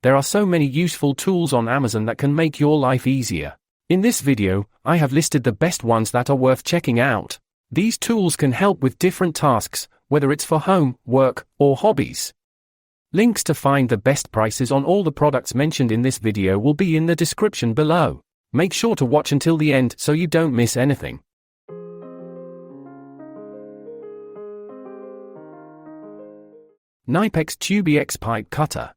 There are so many useful tools on Amazon that can make your life easier. In this video, I have listed the best ones that are worth checking out. These tools can help with different tasks, whether it's for home, work, or hobbies. Links to find the best prices on all the products mentioned in this video will be in the description below. Make sure to watch until the end so you don't miss anything. Knipex TubeX Pipe Cutter.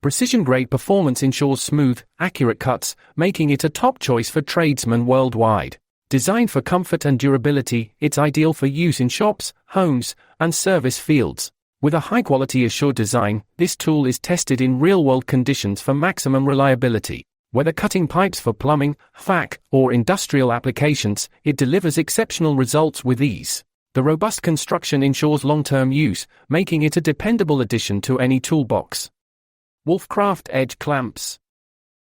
Precision-grade performance ensures smooth, accurate cuts, making it a top choice for tradesmen worldwide. Designed for comfort and durability, it's ideal for use in shops, homes, and service fields. With a high-quality assured design, this tool is tested in real-world conditions for maximum reliability. Whether cutting pipes for plumbing, HVAC, or industrial applications, it delivers exceptional results with ease. The robust construction ensures long-term use, making it a dependable addition to any toolbox. Wolfcraft Edge Clamps.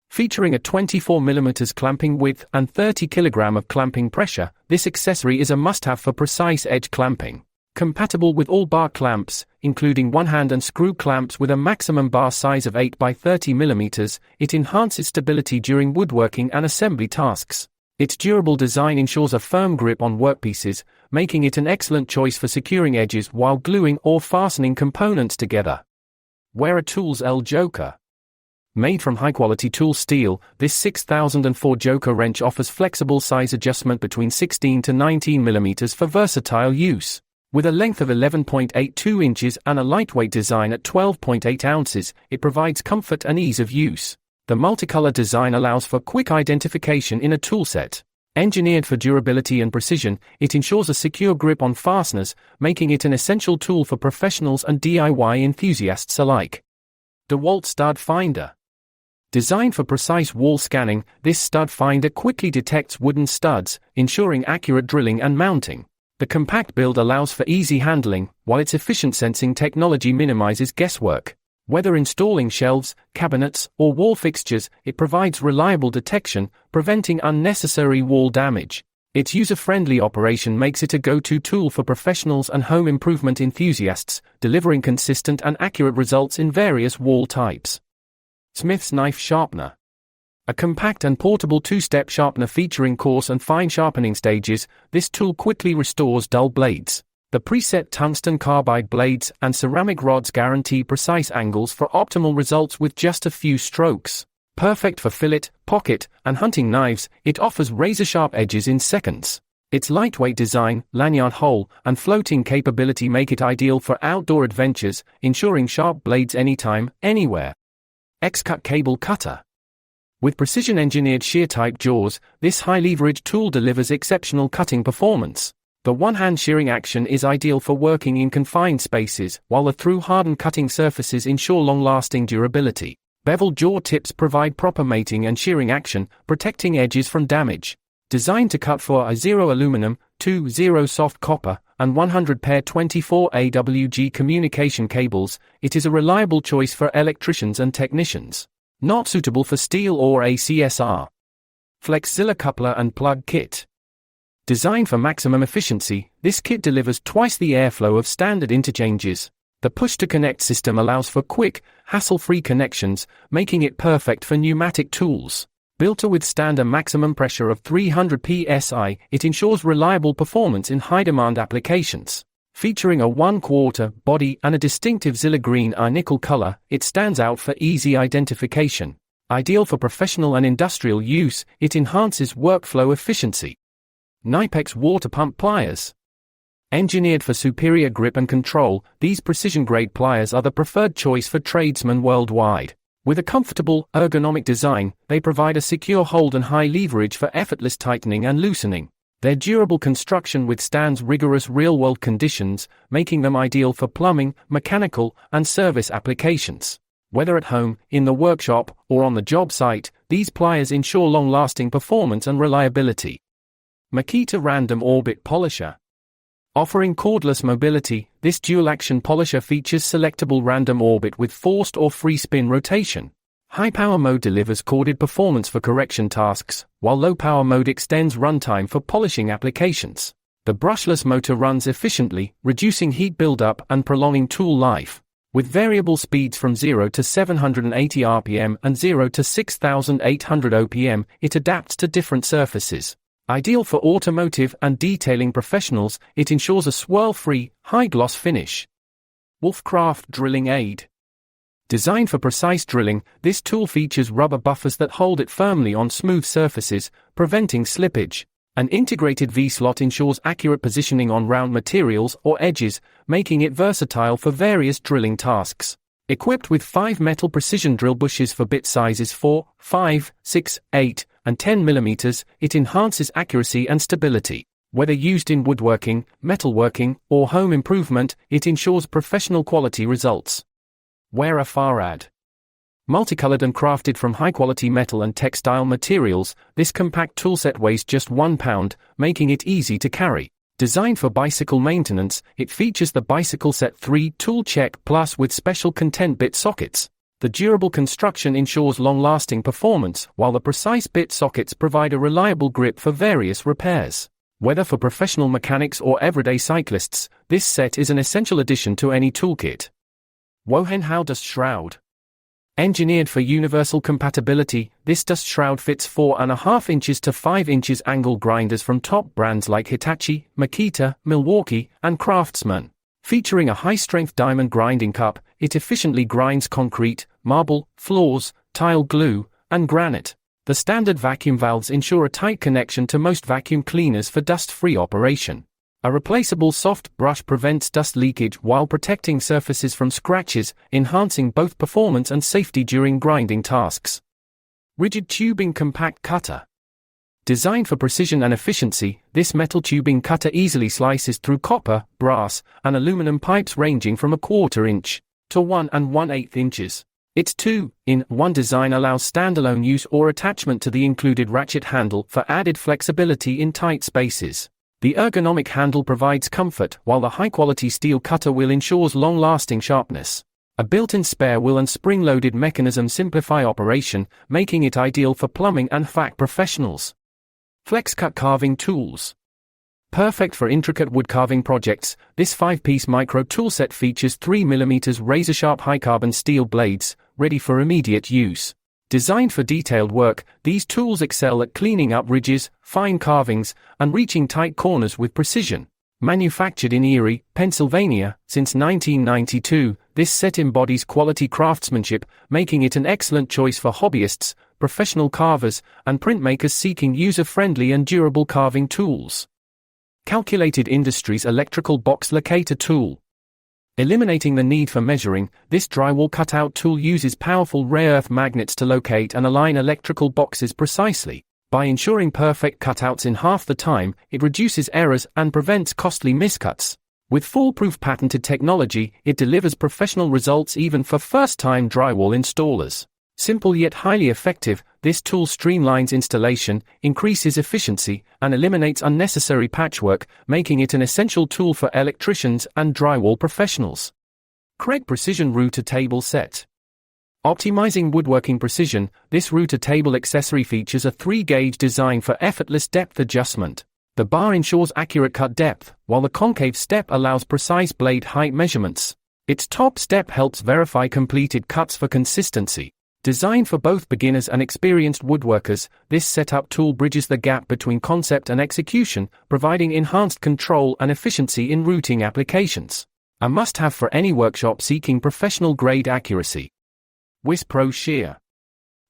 Featuring a 24mm clamping width and 30 kg of clamping pressure, this accessory is a must-have for precise edge clamping. Compatible with all bar clamps, including one-hand and screw clamps with a maximum bar size of 8 by 30 mm, it enhances stability during woodworking and assembly tasks. Its durable design ensures a firm grip on workpieces, making it an excellent choice for securing edges while gluing or fastening components together. Wera Tools L Joker. Made from high-quality tool steel, this 6004 Joker wrench offers flexible size adjustment between 16 to 19 mm for versatile use. With a length of 11.82 inches and a lightweight design at 12.8 ounces, it provides comfort and ease of use. The multicolor design allows for quick identification in a toolset. Engineered for durability and precision, it ensures a secure grip on fasteners, making it an essential tool for professionals and DIY enthusiasts alike. DeWalt Stud Finder. Designed for precise wall scanning, this stud finder quickly detects wooden studs, ensuring accurate drilling and mounting. The compact build allows for easy handling, while its efficient sensing technology minimizes guesswork. Whether installing shelves, cabinets, or wall fixtures, it provides reliable detection, preventing unnecessary wall damage. Its user-friendly operation makes it a go-to tool for professionals and home improvement enthusiasts, delivering consistent and accurate results in various wall types. Smith's Knife Sharpener. A compact and portable two-step sharpener featuring coarse and fine sharpening stages, this tool quickly restores dull blades. The preset tungsten carbide blades and ceramic rods guarantee precise angles for optimal results with just a few strokes. Perfect for fillet, pocket, and hunting knives, it offers razor-sharp edges in seconds. Its lightweight design, lanyard hole, and floating capability make it ideal for outdoor adventures, ensuring sharp blades anytime, anywhere. X-Cut Cable Cutter. With precision-engineered shear-type jaws, this high-leverage tool delivers exceptional cutting performance. The one-hand shearing action is ideal for working in confined spaces, while the through-hardened cutting surfaces ensure long-lasting durability. Beveled jaw tips provide proper mating and shearing action, protecting edges from damage. Designed to cut for a 0 aluminum, 2-0 soft copper, and 100 pair 24 AWG communication cables, it is a reliable choice for electricians and technicians. Not suitable for steel or ACSR. Flexzilla Coupler and Plug Kit. Designed for maximum efficiency, this kit delivers twice the airflow of standard interchanges. The push-to-connect system allows for quick, hassle-free connections, making it perfect for pneumatic tools. Built to withstand a maximum pressure of 300 psi, it ensures reliable performance in high-demand applications. Featuring a 1/4 body and a distinctive Zilla green nickel color, it stands out for easy identification. Ideal for professional and industrial use, it enhances workflow efficiency. Knipex Water Pump Pliers. Engineered for superior grip and control, these precision-grade pliers are the preferred choice for tradesmen worldwide. With a comfortable, ergonomic design, they provide a secure hold and high leverage for effortless tightening and loosening. Their durable construction withstands rigorous real-world conditions, making them ideal for plumbing, mechanical, and service applications. Whether at home, in the workshop, or on the job site, these pliers ensure long-lasting performance and reliability. Makita Random Orbit Polisher. Offering cordless mobility, this dual-action polisher features selectable random orbit with forced or free spin rotation. High-power mode delivers corded performance for correction tasks, while low-power mode extends runtime for polishing applications. The brushless motor runs efficiently, reducing heat buildup and prolonging tool life. With variable speeds from 0 to 780 rpm and 0 to 6800 opm, it adapts to different surfaces. Ideal for automotive and detailing professionals, it ensures a swirl-free, high-gloss finish. Wolfcraft Drilling Aid. Designed for precise drilling, this tool features rubber buffers that hold it firmly on smooth surfaces, preventing slippage. An integrated V-slot ensures accurate positioning on round materials or edges, making it versatile for various drilling tasks. Equipped with 5 metal precision drill bushes for bit sizes 4, 5, 6, 8, and 10 mm, it enhances accuracy and stability. Whether used in woodworking, metalworking, or home improvement, it ensures professional quality results. Wear a Farad. Multicolored and crafted from high-quality metal and textile materials, this compact toolset weighs just 1 pound, making it easy to carry. Designed for bicycle maintenance, it features the Bicycle Set 3 Tool Check Plus with special content bit sockets. The durable construction ensures long-lasting performance, while the precise bit sockets provide a reliable grip for various repairs. Whether for professional mechanics or everyday cyclists, this set is an essential addition to any toolkit. Wohenhau Dust Shroud. Engineered for universal compatibility, this dust shroud fits 4.5 inches to 5 inches angle grinders from top brands like Hitachi, Makita, Milwaukee, and Craftsman. Featuring a high-strength diamond grinding cup, it efficiently grinds concrete, marble, floors, tile glue, and granite. The standard vacuum valves ensure a tight connection to most vacuum cleaners for dust-free operation. A replaceable soft brush prevents dust leakage while protecting surfaces from scratches, enhancing both performance and safety during grinding tasks. Rigid Tubing Compact Cutter. Designed for precision and efficiency, this metal tubing cutter easily slices through copper, brass, and aluminum pipes ranging from 1/4 inch to 1 1/8 inches. Its 2-in-1 design allows standalone use or attachment to the included ratchet handle for added flexibility in tight spaces. The ergonomic handle provides comfort, while the high-quality steel cutter wheel ensures long-lasting sharpness. A built-in spare wheel and spring-loaded mechanism simplify operation, making it ideal for plumbing and FAC professionals. FlexCut Carving Tools. Perfect for intricate wood carving projects, this 5-piece micro toolset features 3 mm razor-sharp high-carbon steel blades, ready for immediate use. Designed for detailed work, these tools excel at cleaning up ridges, fine carvings, and reaching tight corners with precision. Manufactured in Erie, Pennsylvania, since 1992, this set embodies quality craftsmanship, making it an excellent choice for hobbyists, professional carvers, and printmakers seeking user-friendly and durable carving tools. Calculated Industries Electrical Box Locator Tool. Eliminating the need for measuring, this drywall cutout tool uses powerful rare earth magnets to locate and align electrical boxes precisely. By ensuring perfect cutouts in half the time, it reduces errors and prevents costly miscuts. With foolproof patented technology, it delivers professional results even for first-time drywall installers. Simple yet highly effective, this tool streamlines installation, increases efficiency, and eliminates unnecessary patchwork, making it an essential tool for electricians and drywall professionals. Craig Precision Router Table Set. Optimizing woodworking precision, this router table accessory features a 3-gauge design for effortless depth adjustment. The bar ensures accurate cut depth, while the concave step allows precise blade height measurements. Its top step helps verify completed cuts for consistency. Designed for both beginners and experienced woodworkers, this setup tool bridges the gap between concept and execution, providing enhanced control and efficiency in routing applications. A must-have for any workshop seeking professional-grade accuracy. WIS-Pro Shear.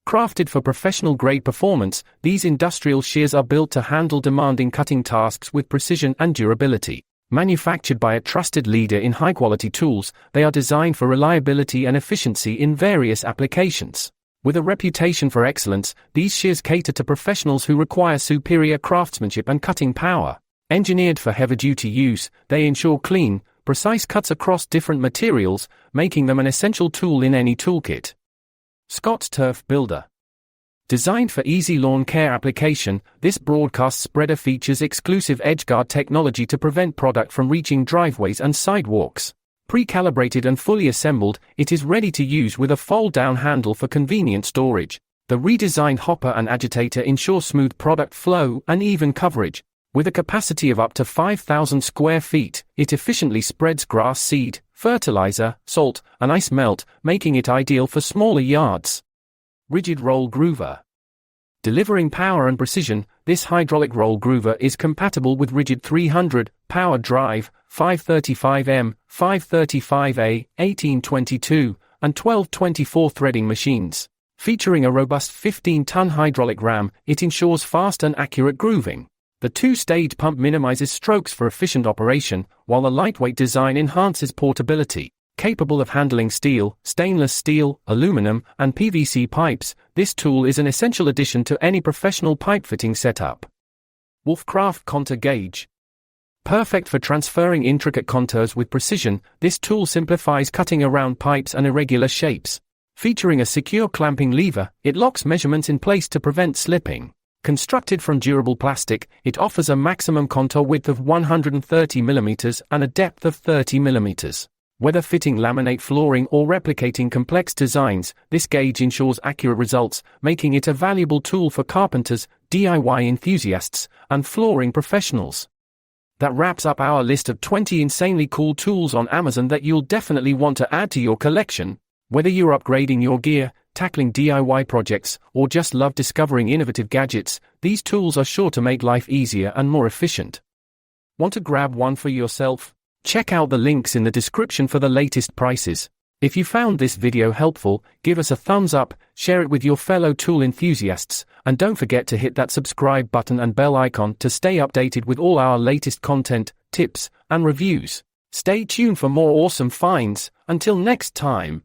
Crafted for professional-grade performance, these industrial shears are built to handle demanding cutting tasks with precision and durability. Manufactured by a trusted leader in high-quality tools, they are designed for reliability and efficiency in various applications. With a reputation for excellence, these shears cater to professionals who require superior craftsmanship and cutting power. Engineered for heavy-duty use, they ensure clean, precise cuts across different materials, making them an essential tool in any toolkit. Scott's Turf Builder. Designed for easy lawn care application, this broadcast spreader features exclusive edgeguard technology to prevent product from reaching driveways and sidewalks. Pre-calibrated and fully assembled, it is ready to use with a fold-down handle for convenient storage. The redesigned hopper and agitator ensure smooth product flow and even coverage. With a capacity of up to 5,000 square feet, it efficiently spreads grass seed, fertilizer, salt, and ice melt, making it ideal for smaller yards. Rigid roll groover. Delivering power and precision, this hydraulic roll groover is compatible with rigid 300, power drive, 535M, 535A, 1822, and 1224 threading machines. Featuring a robust 15-ton hydraulic ram, it ensures fast and accurate grooving. The two-stage pump minimizes strokes for efficient operation, while the lightweight design enhances portability. Capable of handling steel, stainless steel, aluminum, and PVC pipes, this tool is an essential addition to any professional pipe fitting setup. Wolfcraft Contour Gauge. Perfect for transferring intricate contours with precision, this tool simplifies cutting around pipes and irregular shapes. Featuring a secure clamping lever, it locks measurements in place to prevent slipping. Constructed from durable plastic, it offers a maximum contour width of 130 mm and a depth of 30 mm. Whether fitting laminate flooring or replicating complex designs, this gauge ensures accurate results, making it a valuable tool for carpenters, DIY enthusiasts, and flooring professionals. That wraps up our list of 20 insanely cool tools on Amazon that you'll definitely want to add to your collection. Whether you're upgrading your gear, tackling DIY projects, or just love discovering innovative gadgets, these tools are sure to make life easier and more efficient. Want to grab one for yourself? Check out the links in the description for the latest prices. If you found this video helpful, give us a thumbs up, share it with your fellow tool enthusiasts, and don't forget to hit that subscribe button and bell icon to stay updated with all our latest content, tips, and reviews. Stay tuned for more awesome finds. Until next time.